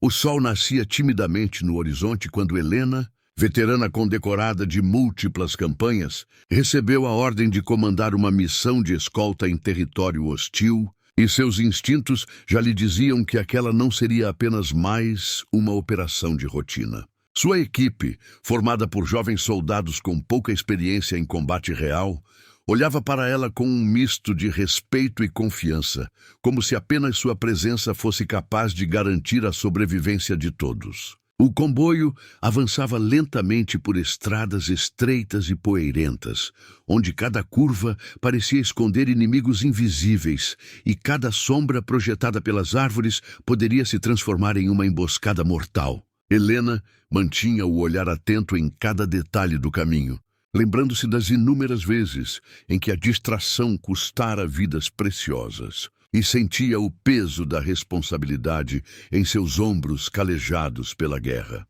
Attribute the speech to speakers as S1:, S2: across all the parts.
S1: O sol nascia timidamente no horizonte quando Helena, veterana condecorada de múltiplas campanhas, recebeu a ordem de comandar uma missão de escolta em território hostil, e seus instintos já lhe diziam que aquela não seria apenas mais uma operação de rotina. Sua equipe, formada por jovens soldados com pouca experiência em combate real, olhava para ela com um misto de respeito e confiança, como se apenas sua presença fosse capaz de garantir a sobrevivência de todos. O comboio avançava lentamente por estradas estreitas e poeirentas, onde cada curva parecia esconder inimigos invisíveis e cada sombra projetada pelas árvores poderia se transformar em uma emboscada mortal. Helena mantinha o olhar atento em cada detalhe do caminho, lembrando-se das inúmeras vezes em que a distração custara vidas preciosas, e sentia o peso da responsabilidade em seus ombros calejados pela guerra.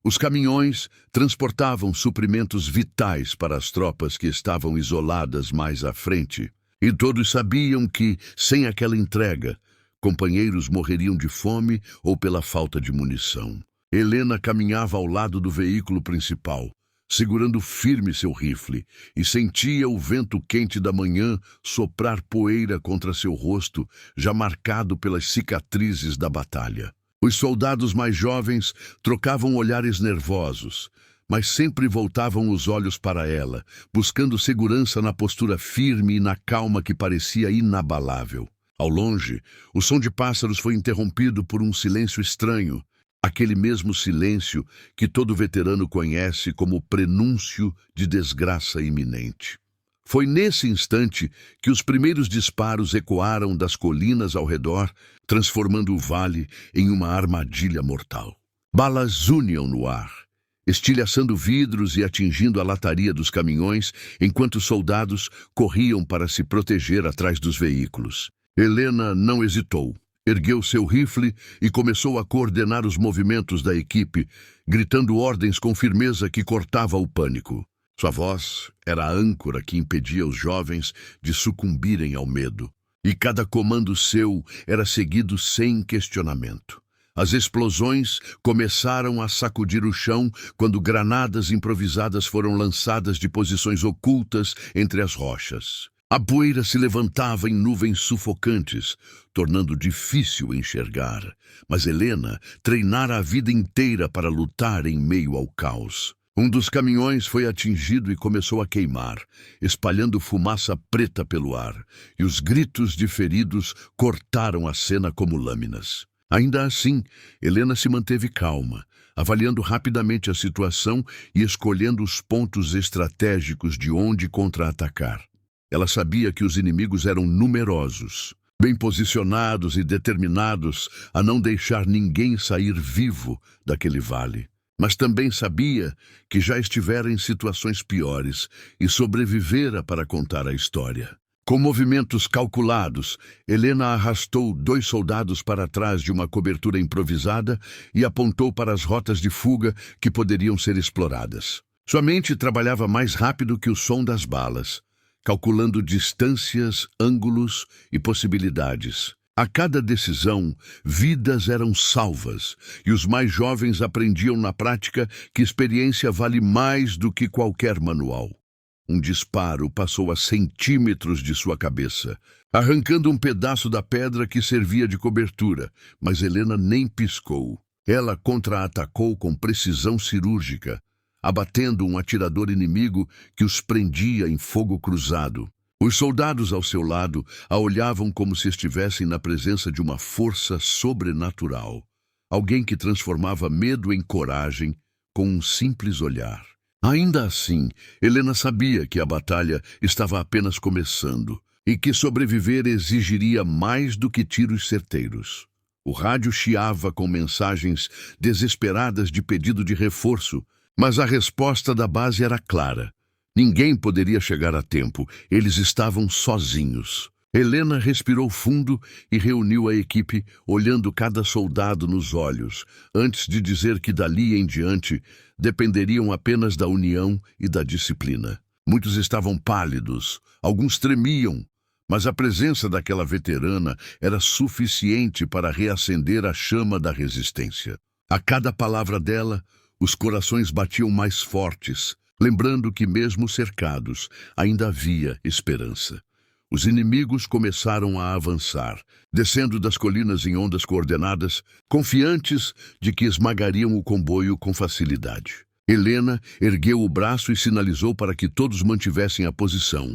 S1: Os caminhões transportavam suprimentos vitais para as tropas que estavam isoladas mais à frente, e todos sabiam que, sem aquela entrega, companheiros morreriam de fome ou pela falta de munição. Helena caminhava ao lado do veículo principal, segurando firme seu rifle, e sentia o vento quente da manhã soprar poeira contra seu rosto, já marcado pelas cicatrizes da batalha. Os soldados mais jovens trocavam olhares nervosos, mas sempre voltavam os olhos para ela, buscando segurança na postura firme e na calma que parecia inabalável. Ao longe, o som de pássaros foi interrompido por um silêncio estranho, aquele mesmo silêncio que todo veterano conhece como prenúncio de desgraça iminente. Foi nesse instante que os primeiros disparos ecoaram das colinas ao redor, transformando o vale em uma armadilha mortal. Balas zuniam no ar, estilhaçando vidros e atingindo a lataria dos caminhões, enquanto os soldados corriam para se proteger atrás dos veículos. Helena não hesitou. Ergueu seu rifle e começou a coordenar os movimentos da equipe, gritando ordens com firmeza que cortava o pânico. Sua voz era a âncora que impedia os jovens de sucumbirem ao medo, e cada comando seu era seguido sem questionamento. As explosões começaram a sacudir o chão quando granadas improvisadas foram lançadas de posições ocultas entre as rochas. A poeira se levantava em nuvens sufocantes, tornando difícil enxergar, mas Helena treinara a vida inteira para lutar em meio ao caos. Um dos caminhões foi atingido e começou a queimar, espalhando fumaça preta pelo ar, e os gritos de feridos cortaram a cena como lâminas. Ainda assim, Helena se manteve calma, avaliando rapidamente a situação e escolhendo os pontos estratégicos de onde contra-atacar. Ela sabia que os inimigos eram numerosos, bem posicionados e determinados a não deixar ninguém sair vivo daquele vale. Mas também sabia que já estivera em situações piores e sobrevivera para contar a história. Com movimentos calculados, Helena arrastou 2 soldados para trás de uma cobertura improvisada e apontou para as rotas de fuga que poderiam ser exploradas. Sua mente trabalhava mais rápido que o som das balas, calculando distâncias, ângulos e possibilidades. A cada decisão, vidas eram salvas, e os mais jovens aprendiam na prática que experiência vale mais do que qualquer manual. Um disparo passou a centímetros de sua cabeça, arrancando um pedaço da pedra que servia de cobertura, mas Helena nem piscou. Ela contra-atacou com precisão cirúrgica, abatendo um atirador inimigo que os prendia em fogo cruzado. Os soldados ao seu lado a olhavam como se estivessem na presença de uma força sobrenatural, alguém que transformava medo em coragem com um simples olhar. Ainda assim, Helena sabia que a batalha estava apenas começando e que sobreviver exigiria mais do que tiros certeiros. O rádio chiava com mensagens desesperadas de pedido de reforço, mas a resposta da base era clara. Ninguém poderia chegar a tempo, eles estavam sozinhos. Helena respirou fundo e reuniu a equipe, olhando cada soldado nos olhos, antes de dizer que dali em diante dependeriam apenas da união e da disciplina. Muitos estavam pálidos, alguns tremiam, Mas a presença daquela veterana era suficiente para reacender a chama da resistência. A cada palavra dela, os corações batiam mais fortes, lembrando que mesmo cercados, ainda havia esperança. Os inimigos começaram a avançar, descendo das colinas em ondas coordenadas, confiantes de que esmagariam o comboio com facilidade. Helena ergueu o braço e sinalizou para que todos mantivessem a posição,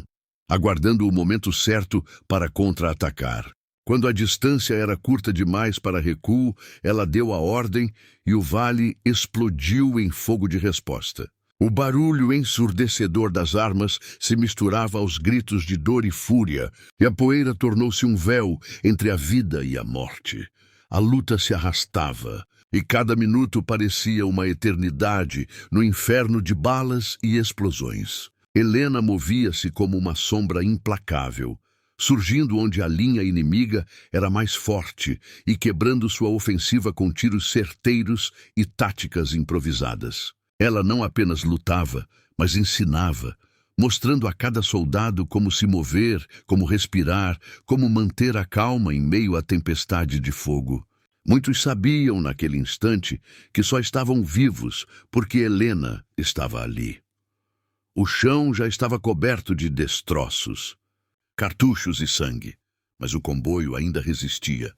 S1: aguardando o momento certo para contra-atacar. Quando a distância era curta demais para recuo, ela deu a ordem e o vale explodiu em fogo de resposta. O barulho ensurdecedor das armas se misturava aos gritos de dor e fúria, e a poeira tornou-se um véu entre a vida e a morte. A luta se arrastava, e cada minuto parecia uma eternidade no inferno de balas e explosões. Helena movia-se como uma sombra implacável, surgindo onde a linha inimiga era mais forte e quebrando sua ofensiva com tiros certeiros e táticas improvisadas. Ela não apenas lutava, mas ensinava, mostrando a cada soldado como se mover, como respirar, como manter a calma em meio à tempestade de fogo. Muitos sabiam naquele instante que só estavam vivos porque Helena estava ali. O chão já estava coberto de destroços, cartuchos e sangue, mas o comboio ainda resistia.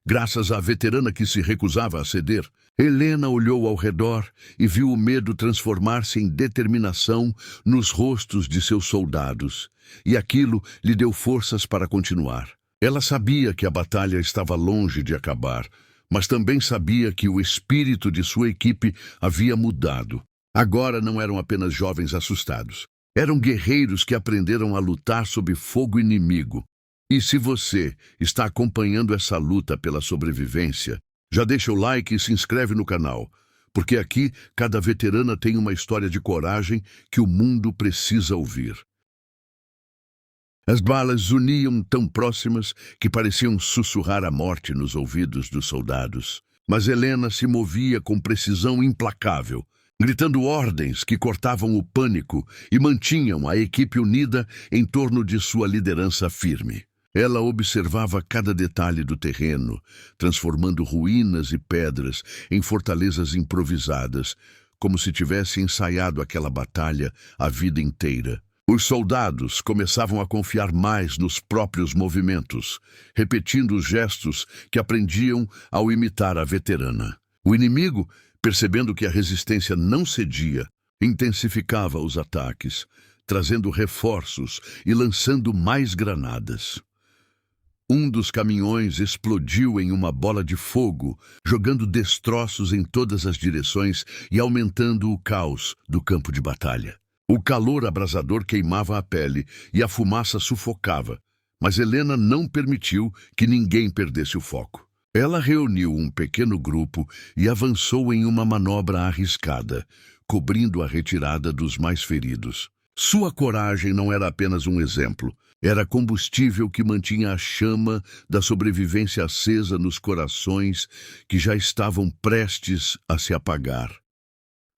S1: Graças à veterana que se recusava a ceder, Helena olhou ao redor e viu o medo transformar-se em determinação nos rostos de seus soldados, e aquilo lhe deu forças para continuar. Ela sabia que a batalha estava longe de acabar, mas também sabia que o espírito de sua equipe havia mudado. Agora não eram apenas jovens assustados. Eram guerreiros que aprenderam a lutar sob fogo inimigo. E se você está acompanhando essa luta pela sobrevivência, já deixa o like e se inscreve no canal, porque aqui cada veterana tem uma história de coragem que o mundo precisa ouvir. As balas uniam tão próximas que pareciam sussurrar a morte nos ouvidos dos soldados. Mas Helena se movia com precisão implacável, gritando ordens que cortavam o pânico e mantinham a equipe unida em torno de sua liderança firme. Ela observava cada detalhe do terreno, transformando ruínas e pedras em fortalezas improvisadas, como se tivesse ensaiado aquela batalha a vida inteira. Os soldados começavam a confiar mais nos próprios movimentos, repetindo os gestos que aprendiam ao imitar a veterana. O inimigo, percebendo que a resistência não cedia, intensificava os ataques, trazendo reforços e lançando mais granadas. Um dos caminhões explodiu em uma bola de fogo, jogando destroços em todas as direções e aumentando o caos do campo de batalha. O calor abrasador queimava a pele e a fumaça sufocava, mas Helena não permitiu que ninguém perdesse o foco. Ela reuniu um pequeno grupo e avançou em uma manobra arriscada, cobrindo a retirada dos mais feridos. Sua coragem não era apenas um exemplo, era combustível que mantinha a chama da sobrevivência acesa nos corações que já estavam prestes a se apagar.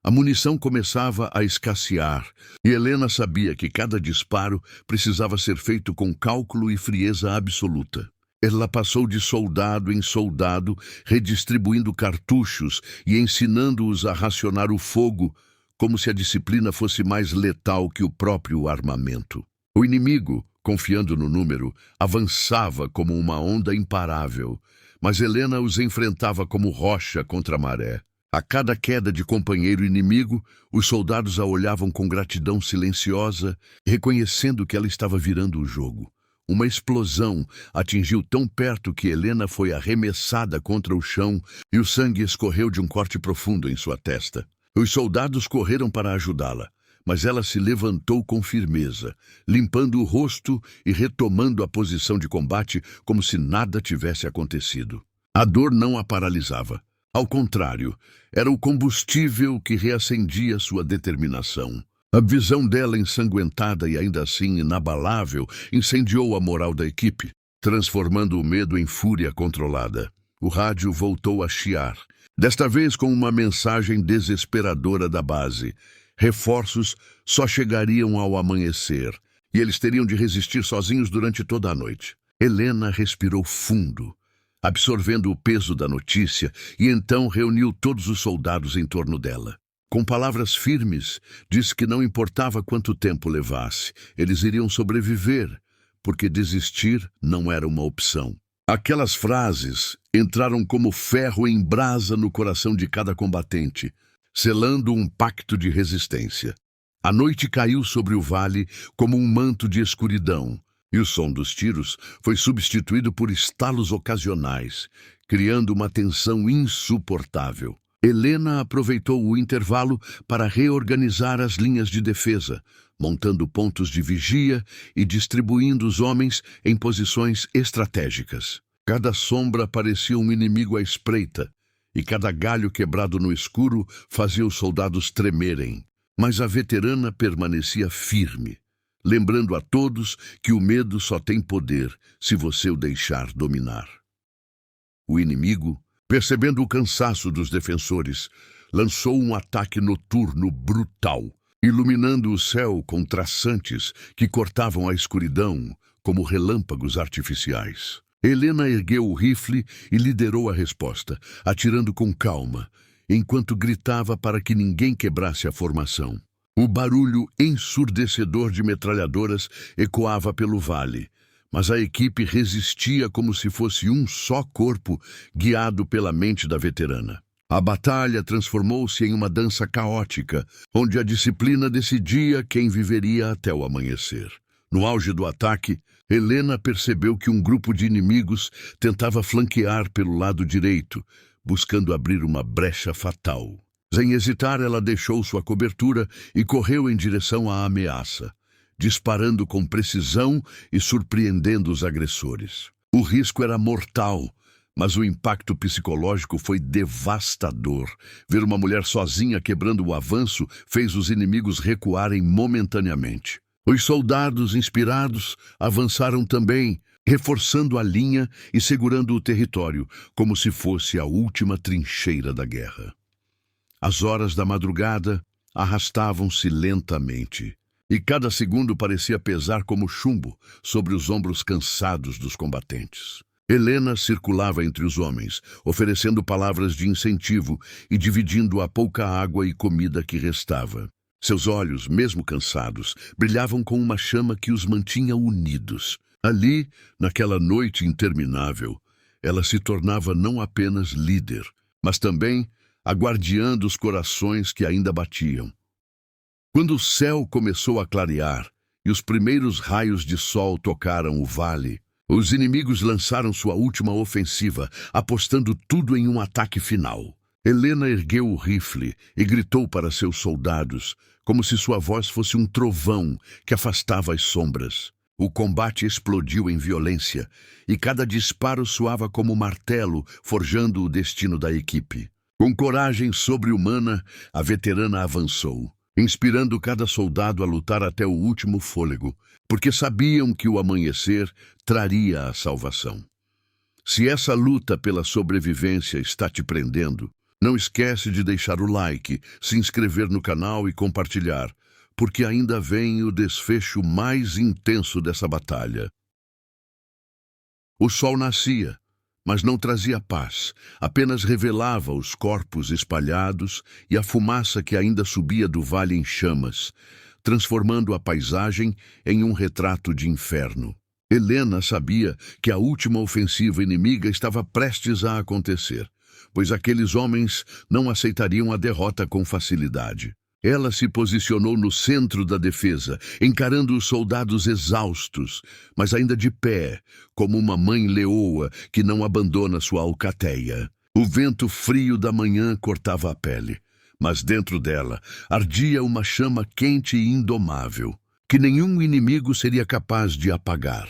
S1: A munição começava a escassear, e Helena sabia que cada disparo precisava ser feito com cálculo e frieza absoluta. Ela passou de soldado em soldado, redistribuindo cartuchos e ensinando-os a racionar o fogo, como se a disciplina fosse mais letal que o próprio armamento. O inimigo, confiando no número, avançava como uma onda imparável, mas Helena os enfrentava como rocha contra a maré. A cada queda de companheiro inimigo, os soldados a olhavam com gratidão silenciosa, reconhecendo que ela estava virando o jogo. Uma explosão atingiu tão perto que Helena foi arremessada contra o chão e o sangue escorreu de um corte profundo em sua testa. Os soldados correram para ajudá-la, mas ela se levantou com firmeza, limpando o rosto e retomando a posição de combate como se nada tivesse acontecido. A dor não a paralisava. Ao contrário, era o combustível que reacendia sua determinação. A visão dela ensanguentada e ainda assim inabalável incendiou a moral da equipe, transformando o medo em fúria controlada. O rádio voltou a chiar, desta vez com uma mensagem desesperadora da base. Reforços só chegariam ao amanhecer, e eles teriam de resistir sozinhos durante toda a noite. Helena respirou fundo, absorvendo o peso da notícia, e então reuniu todos os soldados em torno dela. Com palavras firmes, disse que não importava quanto tempo levasse, eles iriam sobreviver, porque desistir não era uma opção. Aquelas frases entraram como ferro em brasa no coração de cada combatente, selando um pacto de resistência. A noite caiu sobre o vale como um manto de escuridão, e o som dos tiros foi substituído por estalos ocasionais, criando uma tensão insuportável. Helena aproveitou o intervalo para reorganizar as linhas de defesa, montando pontos de vigia e distribuindo os homens em posições estratégicas. Cada sombra parecia um inimigo à espreita, e cada galho quebrado no escuro fazia os soldados tremerem. Mas a veterana permanecia firme, lembrando a todos que o medo só tem poder se você o deixar dominar. O inimigo, percebendo o cansaço dos defensores, lançou um ataque noturno brutal, iluminando o céu com traçantes que cortavam a escuridão como relâmpagos artificiais. Helena ergueu o rifle e liderou a resposta, atirando com calma, enquanto gritava para que ninguém quebrasse a formação. O barulho ensurdecedor de metralhadoras ecoava pelo vale, mas a equipe resistia como se fosse um só corpo, guiado pela mente da veterana. A batalha transformou-se em uma dança caótica, onde a disciplina decidia quem viveria até o amanhecer. No auge do ataque, Helena percebeu que um grupo de inimigos tentava flanquear pelo lado direito, buscando abrir uma brecha fatal. Sem hesitar, ela deixou sua cobertura e correu em direção à ameaça, disparando com precisão e surpreendendo os agressores. O risco era mortal, mas o impacto psicológico foi devastador. Ver uma mulher sozinha quebrando o avanço fez os inimigos recuarem momentaneamente. Os soldados, inspirados, avançaram também, reforçando a linha e segurando o território, como se fosse a última trincheira da guerra. As horas da madrugada arrastavam-se lentamente, e cada segundo parecia pesar como chumbo sobre os ombros cansados dos combatentes. Helena circulava entre os homens, oferecendo palavras de incentivo e dividindo a pouca água e comida que restava. Seus olhos, mesmo cansados, brilhavam com uma chama que os mantinha unidos. Ali, naquela noite interminável, ela se tornava não apenas líder, mas também a guardiã dos corações que ainda batiam. Quando o céu começou a clarear e os primeiros raios de sol tocaram o vale, os inimigos lançaram sua última ofensiva, apostando tudo em um ataque final. Helena ergueu o rifle e gritou para seus soldados, como se sua voz fosse um trovão que afastava as sombras. O combate explodiu em violência, e cada disparo soava como martelo, forjando o destino da equipe. Com coragem sobre-humana, a veterana avançou, inspirando cada soldado a lutar até o último fôlego, porque sabiam que o amanhecer traria a salvação. Se essa luta pela sobrevivência está te prendendo, não esquece de deixar o like, se inscrever no canal e compartilhar, porque ainda vem o desfecho mais intenso dessa batalha. O sol nascia, mas não trazia paz, apenas revelava os corpos espalhados e a fumaça que ainda subia do vale em chamas, transformando a paisagem em um retrato de inferno. Helena sabia que a última ofensiva inimiga estava prestes a acontecer, pois aqueles homens não aceitariam a derrota com facilidade. Ela se posicionou no centro da defesa, encarando os soldados exaustos, mas ainda de pé, como uma mãe leoa que não abandona sua alcateia. O vento frio da manhã cortava a pele, mas dentro dela ardia uma chama quente e indomável, que nenhum inimigo seria capaz de apagar.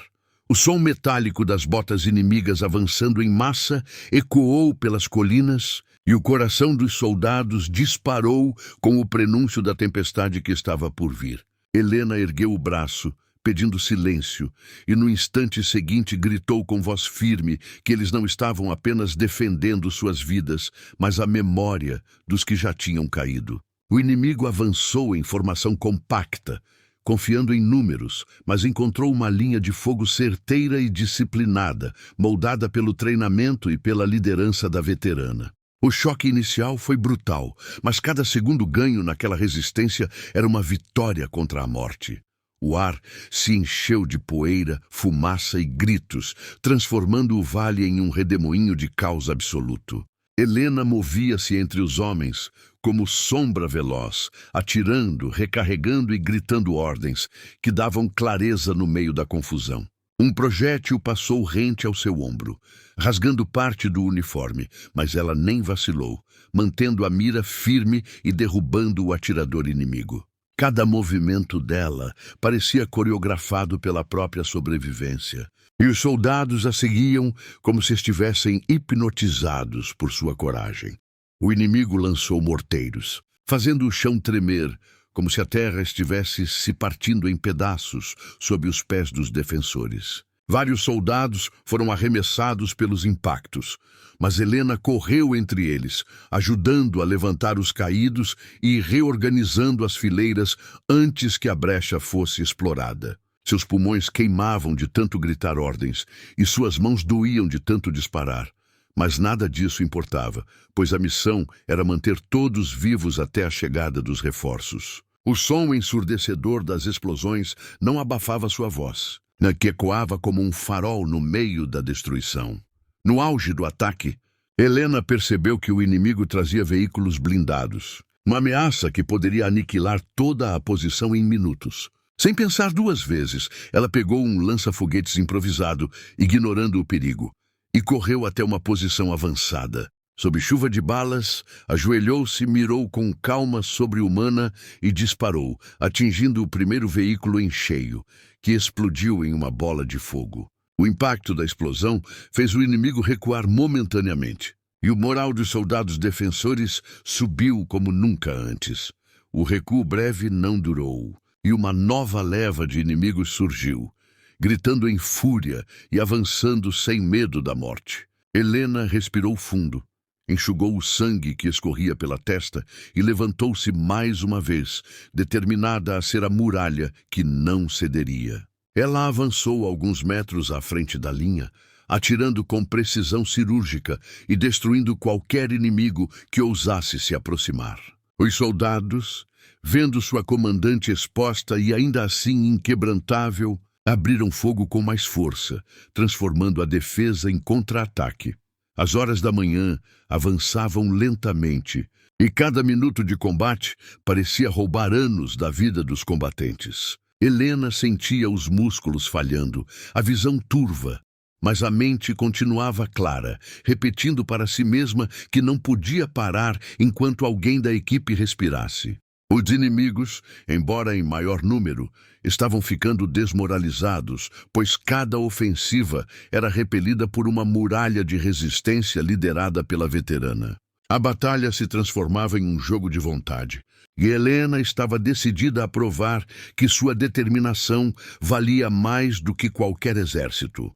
S1: O som metálico das botas inimigas avançando em massa ecoou pelas colinas, e o coração dos soldados disparou com o prenúncio da tempestade que estava por vir. Helena ergueu o braço, pedindo silêncio, e no instante seguinte gritou com voz firme que eles não estavam apenas defendendo suas vidas, mas a memória dos que já tinham caído. O inimigo avançou em formação compacta, confiando em números, mas encontrou uma linha de fogo certeira e disciplinada, moldada pelo treinamento e pela liderança da veterana. O choque inicial foi brutal, mas cada segundo ganho naquela resistência era uma vitória contra a morte. O ar se encheu de poeira, fumaça e gritos, transformando o vale em um redemoinho de caos absoluto. Helena movia-se entre os homens, como sombra veloz, atirando, recarregando e gritando ordens, que davam clareza no meio da confusão. Um projétil passou rente ao seu ombro, rasgando parte do uniforme, mas ela nem vacilou, mantendo a mira firme e derrubando o atirador inimigo. Cada movimento dela parecia coreografado pela própria sobrevivência, e os soldados a seguiam como se estivessem hipnotizados por sua coragem. O inimigo lançou morteiros, fazendo o chão tremer, como se a terra estivesse se partindo em pedaços sob os pés dos defensores. Vários soldados foram arremessados pelos impactos, mas Helena correu entre eles, ajudando a levantar os caídos e reorganizando as fileiras antes que a brecha fosse explorada. Seus pulmões queimavam de tanto gritar ordens e suas mãos doíam de tanto disparar. Mas nada disso importava, pois a missão era manter todos vivos até a chegada dos reforços. O som ensurdecedor das explosões não abafava sua voz, que ecoava como um farol no meio da destruição. No auge do ataque, Helena percebeu que o inimigo trazia veículos blindados, uma ameaça que poderia aniquilar toda a posição em minutos. Sem pensar duas vezes, ela pegou um lança-foguetes improvisado, ignorando o perigo, e correu até uma posição avançada. Sob chuva de balas, ajoelhou-se, mirou com calma sobre-humana e disparou, atingindo o primeiro veículo em cheio, que explodiu em uma bola de fogo. O impacto da explosão fez o inimigo recuar momentaneamente, e o moral dos soldados defensores subiu como nunca antes. O recuo breve não durou, e uma nova leva de inimigos surgiu, gritando em fúria e avançando sem medo da morte. Helena respirou fundo, enxugou o sangue que escorria pela testa e levantou-se mais uma vez, determinada a ser a muralha que não cederia. Ela avançou alguns metros à frente da linha, atirando com precisão cirúrgica e destruindo qualquer inimigo que ousasse se aproximar. Os soldados, vendo sua comandante exposta e ainda assim inquebrantável, abriram fogo com mais força, transformando a defesa em contra-ataque. As horas da manhã avançavam lentamente, e cada minuto de combate parecia roubar anos da vida dos combatentes. Helena sentia os músculos falhando, a visão turva, mas a mente continuava clara, repetindo para si mesma que não podia parar enquanto alguém da equipe respirasse. Os inimigos, embora em maior número, estavam ficando desmoralizados, pois cada ofensiva era repelida por uma muralha de resistência liderada pela veterana. A batalha se transformava em um jogo de vontade, e Helena estava decidida a provar que sua determinação valia mais do que qualquer exército.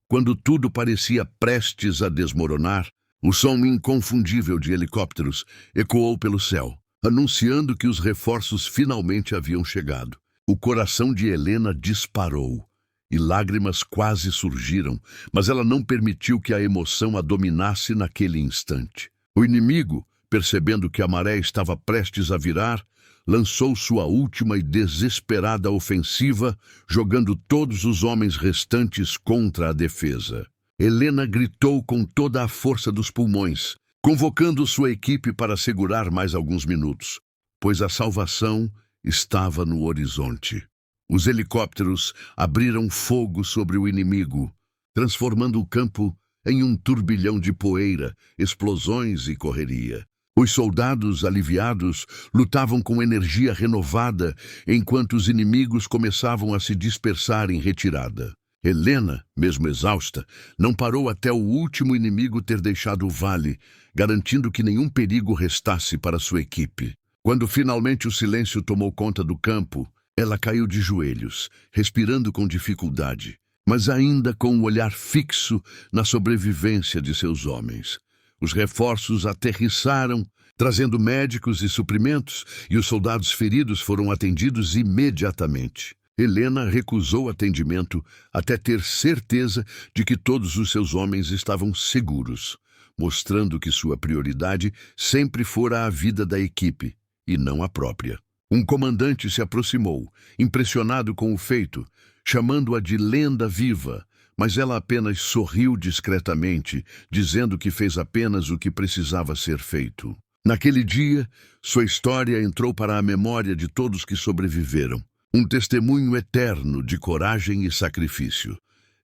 S1: Quando tudo parecia prestes a desmoronar, o som inconfundível de helicópteros ecoou pelo céu, anunciando que os reforços finalmente haviam chegado. O coração de Helena disparou e lágrimas quase surgiram, mas ela não permitiu que a emoção a dominasse naquele instante. O inimigo, percebendo que a maré estava prestes a virar, lançou sua última e desesperada ofensiva, jogando todos os homens restantes contra a defesa. Helena gritou com toda a força dos pulmões, convocando sua equipe para segurar mais alguns minutos, pois a salvação estava no horizonte. Os helicópteros abriram fogo sobre o inimigo, transformando o campo em um turbilhão de poeira, explosões e correria. Os soldados, aliviados, lutavam com energia renovada, enquanto os inimigos começavam a se dispersar em retirada. Helena, mesmo exausta, não parou até o último inimigo ter deixado o vale, garantindo que nenhum perigo restasse para sua equipe. Quando finalmente o silêncio tomou conta do campo, ela caiu de joelhos, respirando com dificuldade, mas ainda com o olhar fixo na sobrevivência de seus homens. Os reforços aterrissaram trazendo médicos e suprimentos, e os soldados feridos foram atendidos imediatamente. Helena recusou atendimento até ter certeza de que todos os seus homens estavam seguros, mostrando que sua prioridade sempre fora a vida da equipe e não a própria. Um comandante se aproximou, impressionado com o feito, chamando-a de lenda viva, mas ela apenas sorriu discretamente, dizendo que fez apenas o que precisava ser feito. Naquele dia, sua história entrou para a memória de todos que sobreviveram, um testemunho eterno de coragem e sacrifício.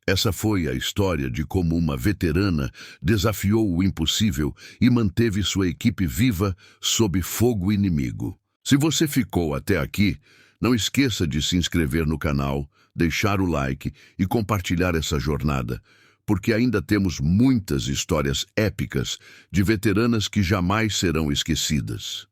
S1: Essa foi a história de como uma veterana desafiou o impossível e manteve sua equipe viva sob fogo inimigo. Se você ficou até aqui, não esqueça de se inscrever no canal, deixar o like e compartilhar essa jornada, porque ainda temos muitas histórias épicas de veteranas que jamais serão esquecidas.